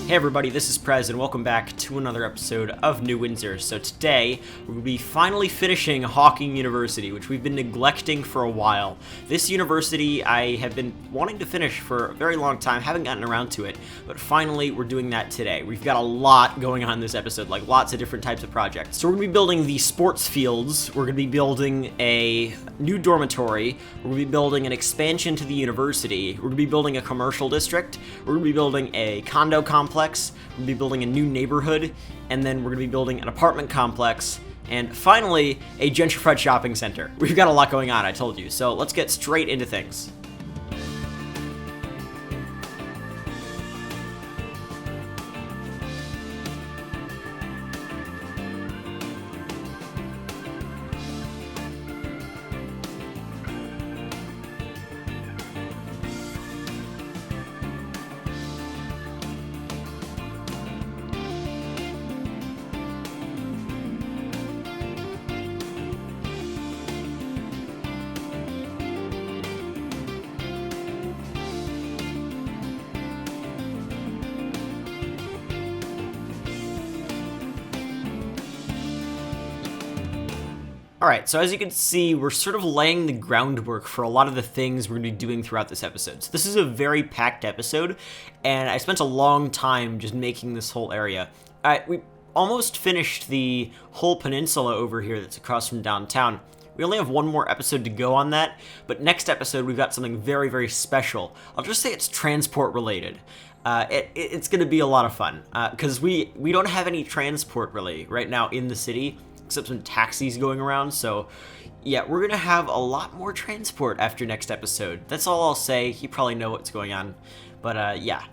Hey everybody, this is Prez, and welcome back to another episode of New Windsor. So today, we're going to be finally finishing Hawking University, which we've been neglecting for a while. This university I have been wanting to finish for a very long time, haven't gotten around to it, but finally we're doing that today. We've got a lot going on in this episode, like lots of different types of projects. So we're going to be building the sports fields, we're going to be building a new dormitory, we're going to be building an expansion to the university, we're going to be building a commercial district, we're going to be building a condo complex, we're going to be building a new neighborhood, and then we're going to be building an apartment complex, and finally, a gentrified shopping center. We've got a lot going on, I told you, so let's get straight into things. Alright, so as you can see, we're sort of laying the groundwork for a lot of the things we're going to be doing throughout this episode. So this is a very packed episode, and I spent a long time just making this whole area. We almost finished the whole peninsula over here that's across from downtown. We only have one more episode to go on that, but next episode we've got something very, very special. I'll just say it's transport related. It's going to be a lot of fun, because we don't have any transport really right now in the city, except some taxis going around, so yeah, we're gonna have a lot more transport after next episode. That's all I'll say. You probably know what's going on, but yeah.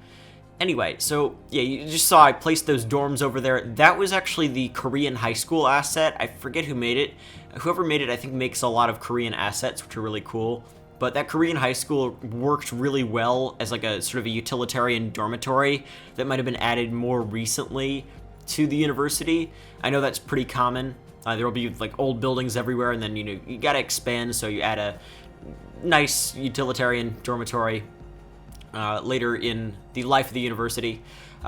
Anyway, so yeah, you just saw I placed those dorms over there. That was actually the Korean high school asset. I forget who made it. Whoever made it, I think, makes a lot of Korean assets, which are really cool. But that Korean high school worked really well as like a sort of a utilitarian dormitory that might have been added more recently to the university. I know that's pretty common. There will be like old buildings everywhere, and then you gotta expand, so you add a nice utilitarian dormitory later in the life of the university.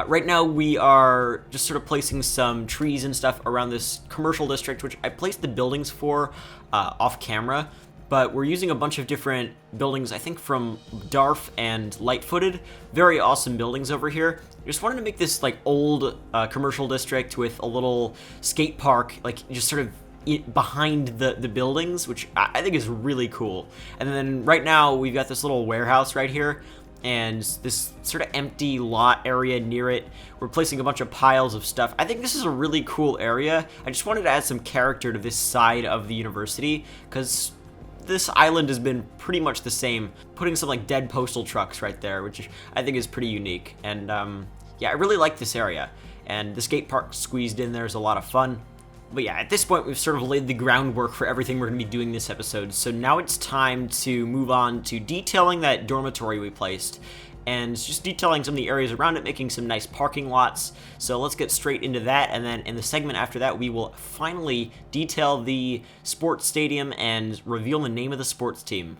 Right now we are just sort of placing some trees and stuff around this commercial district, which I placed the buildings for off camera, but we're using a bunch of different buildings, I think from Darf and Lightfooted. Very awesome buildings over here. Just wanted to make this like old commercial district with a little skate park, like just sort of behind the buildings, which I think is really cool. And then right now we've got this little warehouse right here, and this sort of empty lot area near it. We're placing a bunch of piles of stuff. I think this is a really cool area. I just wanted to add some character to this side of the university, because this island has been pretty much the same. Putting some like dead postal trucks right there, which I think is pretty unique. And yeah, I really like this area. And the skate park squeezed in there is a lot of fun. But yeah, at this point we've sort of laid the groundwork for everything we're going to be doing this episode. So now it's time to move on to detailing that dormitory we placed, and just detailing some of the areas around it, making some nice parking lots. So let's get straight into that, and then in the segment after that we will finally detail the sports stadium and reveal the name of the sports team.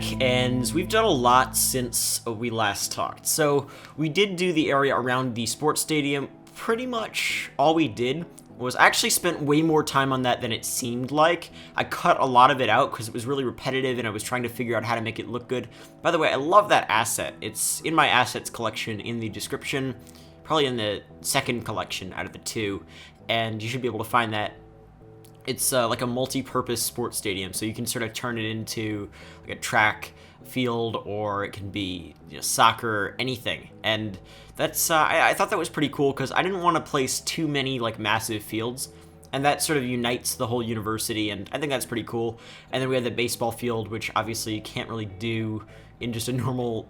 back, and we've done a lot since we last talked. So we did do the area around the sports stadium. Pretty much all we did was I actually spent way more time on that than it seemed like. I cut a lot of it out because it was really repetitive and I was trying to figure out how to make it look good. By the way, I love that asset. It's in my assets collection in the description, probably in the second collection out of the two, and you should be able to find that. It's like a multi-purpose sports stadium, so you can sort of turn it into like a track field, or it can be, you know, soccer, anything. And that's I thought that was pretty cool because I didn't want to place too many like massive fields, and that sort of unites the whole university, and I think that's pretty cool. And then we had the baseball field, which obviously you can't really do in just a normal,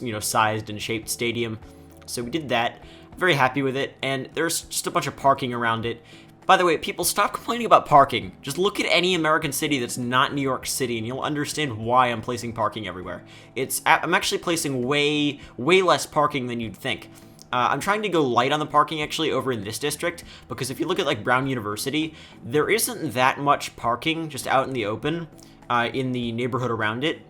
you know, sized and shaped stadium. So we did that. Very happy with it, and there's just a bunch of parking around it. By the way, people, stop complaining about parking. Just look at any American city that's not New York City, and you'll understand why I'm placing parking everywhere. I'm actually placing way less parking than you'd think. I'm trying to go light on the parking, actually, over in this district, because if you look at, like, Brown University, there isn't that much parking just out in the open in the neighborhood around it.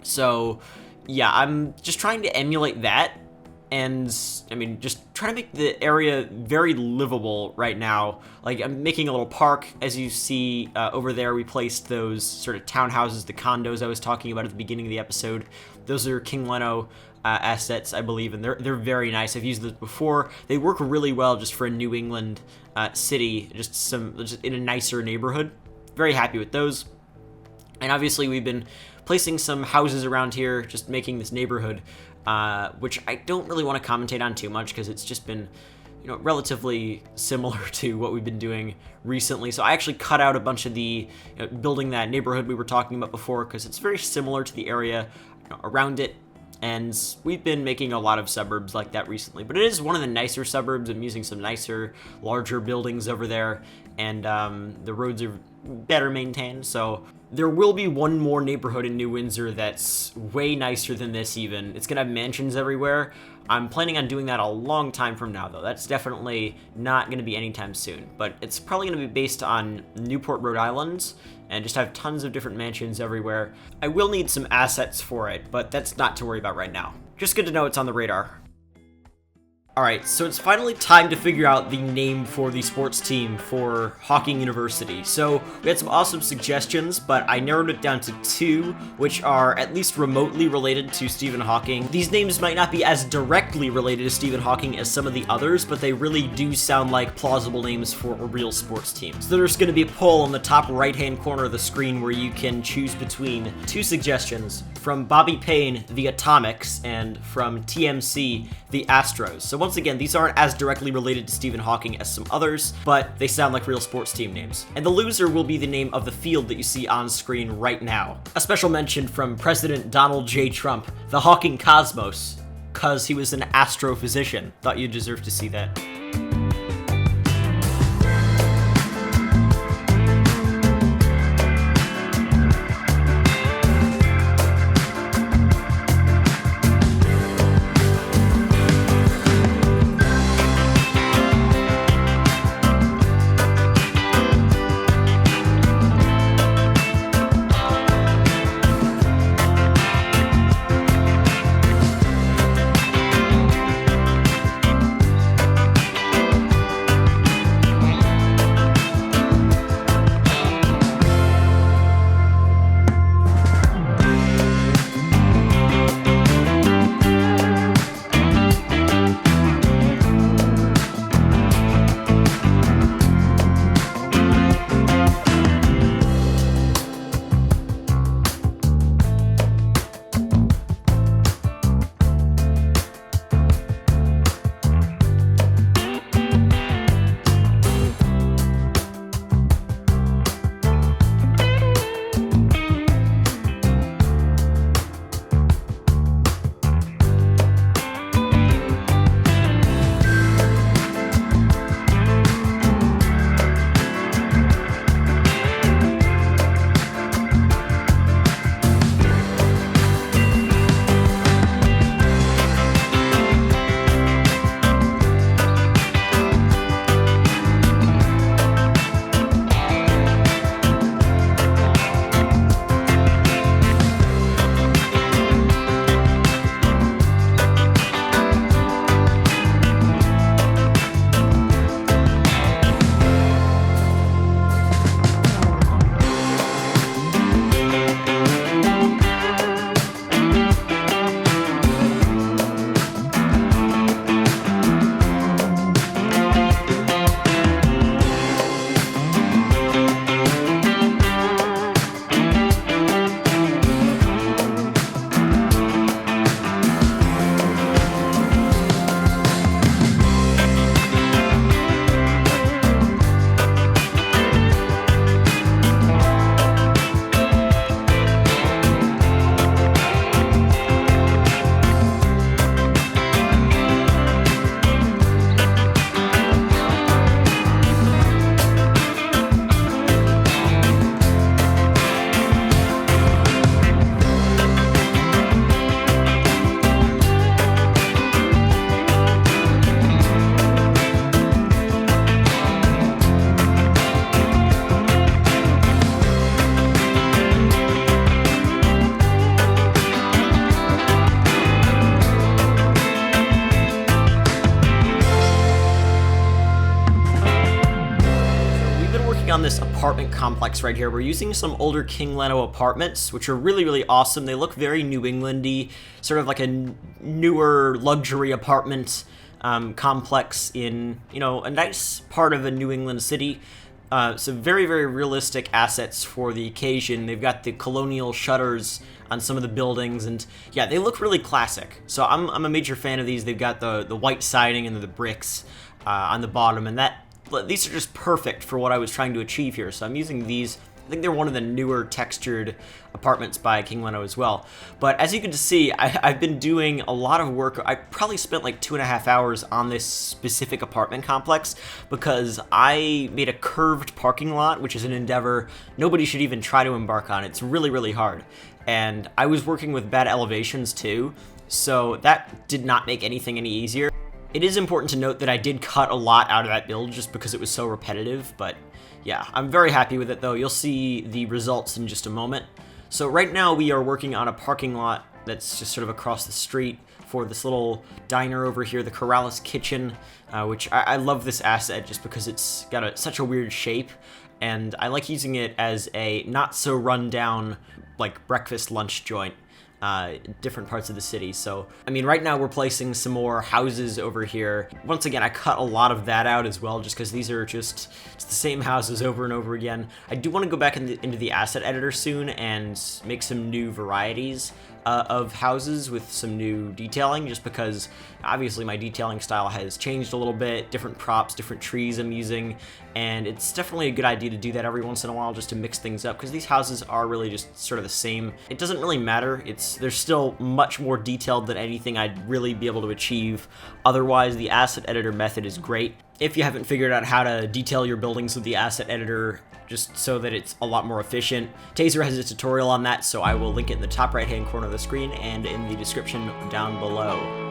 So, yeah, I'm just trying to emulate that. And, I mean, just trying to make the area very livable right now. Like, I'm making a little park. As you see over there, we placed those sort of townhouses, the condos I was talking about at the beginning of the episode. Those are King Leno assets, I believe, and they're very nice. I've used those before. They work really well just for a New England city, just in a nicer neighborhood. Very happy with those. And obviously, we've been placing some houses around here, just making this neighborhood, which I don't really want to commentate on too much because it's just been, you know, relatively similar to what we've been doing recently. So I actually cut out a bunch of the, you know, building that neighborhood we were talking about before, because it's very similar to the area, you know, around it. And we've been making a lot of suburbs like that recently, but it is one of the nicer suburbs. I'm using some nicer, larger buildings over there, and the roads are better maintained. So there will be one more neighborhood in New Windsor that's way nicer than this even. It's going to have mansions everywhere. I'm planning on doing that a long time from now, though. That's definitely not going to be anytime soon. But it's probably going to be based on Newport, Rhode Island, and just have tons of different mansions everywhere. I will need some assets for it, but that's not to worry about right now. Just good to know it's on the radar. Alright, so it's finally time to figure out the name for the sports team for Hawking University. So we had some awesome suggestions, but I narrowed it down to two, which are at least remotely related to Stephen Hawking. These names might not be as directly related to Stephen Hawking as some of the others, but they really do sound like plausible names for a real sports team. So there's going to be a poll on the top right-hand corner of the screen where you can choose between two suggestions, from Bobby Payne, the Atomics, and from TMC, the Astros. So once again, these aren't as directly related to Stephen Hawking as some others, but they sound like real sports team names. And the loser will be the name of the field that you see on screen right now. A special mention from President Donald J. Trump, the Hawking Cosmos, cause he was an astrophysician. Thought you deserved to see that. apartment complex right here. We're using some older King Leno apartments, which are really, really awesome. They look very New Englandy, sort of like a newer luxury apartment complex in, a nice part of a New England city. So very, very realistic assets for the occasion. They've got the colonial shutters on some of the buildings, and yeah, they look really classic. So I'm a major fan of these. They've got the white siding and the bricks on the bottom, and these are just perfect for what I was trying to achieve here. So I'm using these. I think they're one of the newer textured apartments by King Leno as well. But as you can see, I've been doing a lot of work. I probably spent like 2.5 hours on this specific apartment complex because I made a curved parking lot, which is an endeavor nobody should even try to embark on. It's really, really hard. And I was working with bad elevations too, so that did not make anything any easier. It is important to note that I did cut a lot out of that build just because it was so repetitive, but yeah, I'm very happy with it though. You'll see the results in just a moment. So right now we are working on a parking lot that's just sort of across the street for this little diner over here, the Corrales Kitchen, which I love this asset just because it's got such a weird shape, and I like using it as a not so run down like breakfast lunch joint. Different parts of the city. So, I mean, right now we're placing some more houses over here. Once again, I cut a lot of that out as well, just because these are it's the same houses over and over again. I do want to go back into the asset editor soon and make some new varieties of houses with some new detailing, just because obviously my detailing style has changed a little bit, different props, different trees I'm using, and it's definitely a good idea to do that every once in a while just to mix things up, because these houses are really just sort of the same. It doesn't really matter. They're still much more detailed than anything I'd really be able to achieve otherwise. The asset editor method is great. If you haven't figured out how to detail your buildings with the asset editor, just so that it's a lot more efficient, Tazer has a tutorial on that, so I will link it in the top right hand corner of the screen and in the description down below.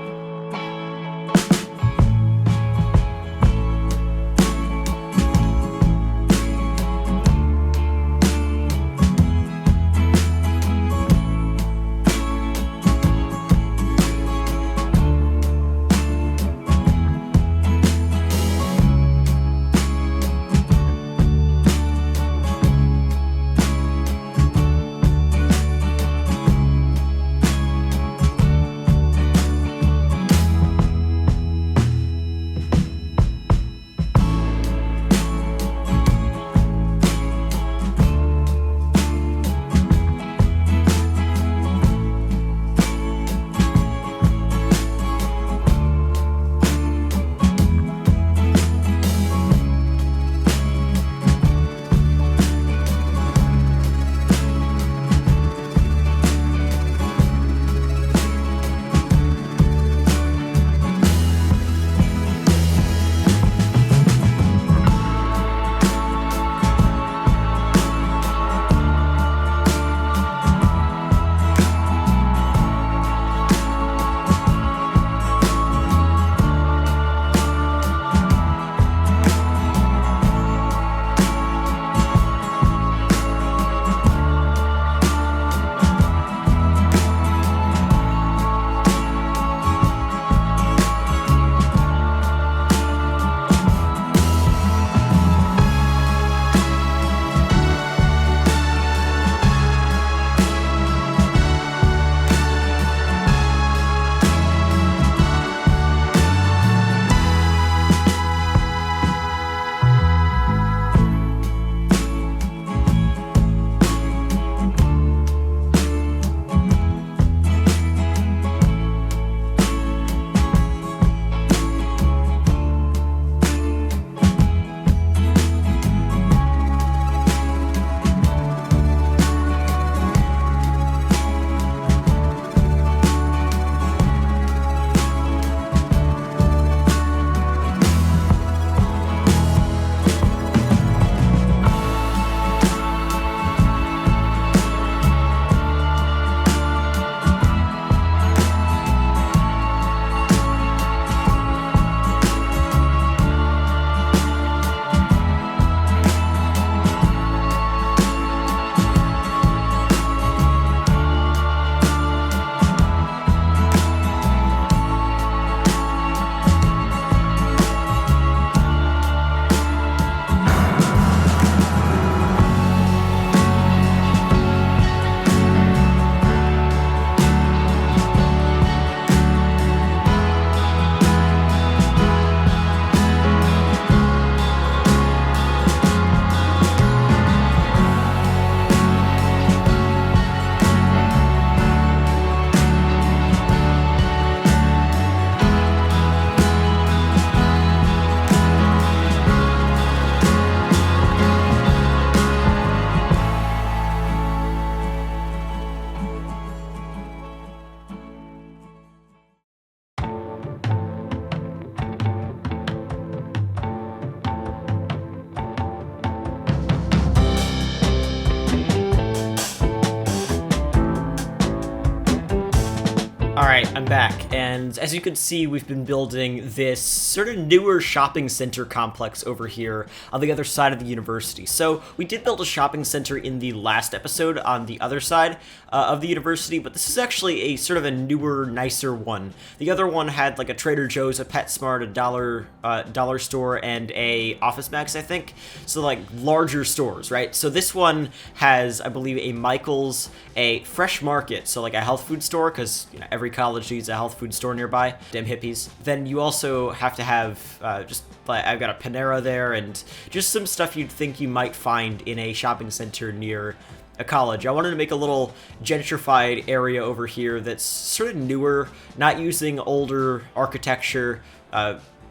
Alright, I'm back, and as you can see, we've been building this sort of newer shopping center complex over here on the other side of the university. So, we did build a shopping center in the last episode on the other side of the university, but this is actually a sort of a newer, nicer one. The other one had like a Trader Joe's, a PetSmart, a dollar store, and a Office Max, I think. So like larger stores, right? So this one has, I believe, a Michael's, a Fresh Market, so like a health food store, because you know every college needs a health food store nearby. Damn hippies. Then you also have to have just like I've got a Panera there, and just some stuff you'd think you might find in a shopping center near a college. I wanted to make a little gentrified area over here that's sort of newer, not using older architecture,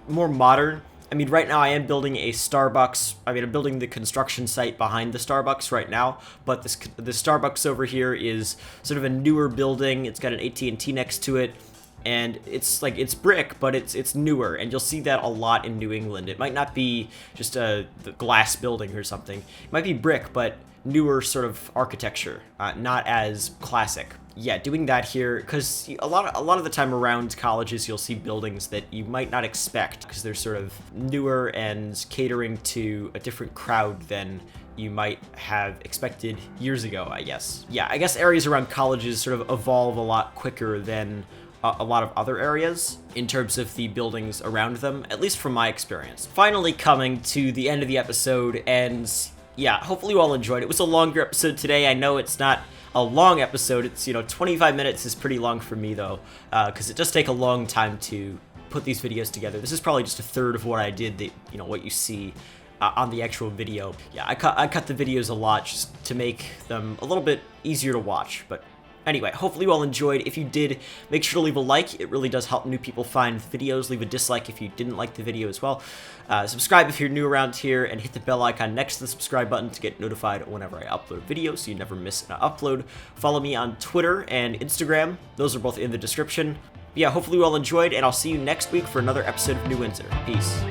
more modern. I mean, right now I am building a Starbucks. I mean, I'm building the construction site behind the Starbucks right now, but the Starbucks over here is sort of a newer building. It's got an AT&T next to it, and it's like, it's brick, but it's newer, and you'll see that a lot in New England. It might not be just the glass building or something. It might be brick, but newer sort of architecture, not as classic. Yeah, doing that here, because a lot of the time around colleges you'll see buildings that you might not expect, because they're sort of newer and catering to a different crowd than you might have expected years ago, I guess. Yeah, I guess areas around colleges sort of evolve a lot quicker than a lot of other areas in terms of the buildings around them, at least from my experience. Finally coming to the end of the episode, and yeah, hopefully you all enjoyed it. It was a longer episode today. I know it's not a long episode. It's, 25 minutes is pretty long for me, though, because it does take a long time to put these videos together. This is probably just a third of what I did, what you see on the actual video. Yeah, I cut the videos a lot just to make them a little bit easier to watch, but anyway, hopefully you all enjoyed. If you did, make sure to leave a like. It really does help new people find videos. Leave a dislike if you didn't like the video as well. Subscribe if you're new around here, and hit the bell icon next to the subscribe button to get notified whenever I upload a video so you never miss an upload. Follow me on Twitter and Instagram. Those are both in the description. Yeah, hopefully you all enjoyed, and I'll see you next week for another episode of New Windsor. Peace.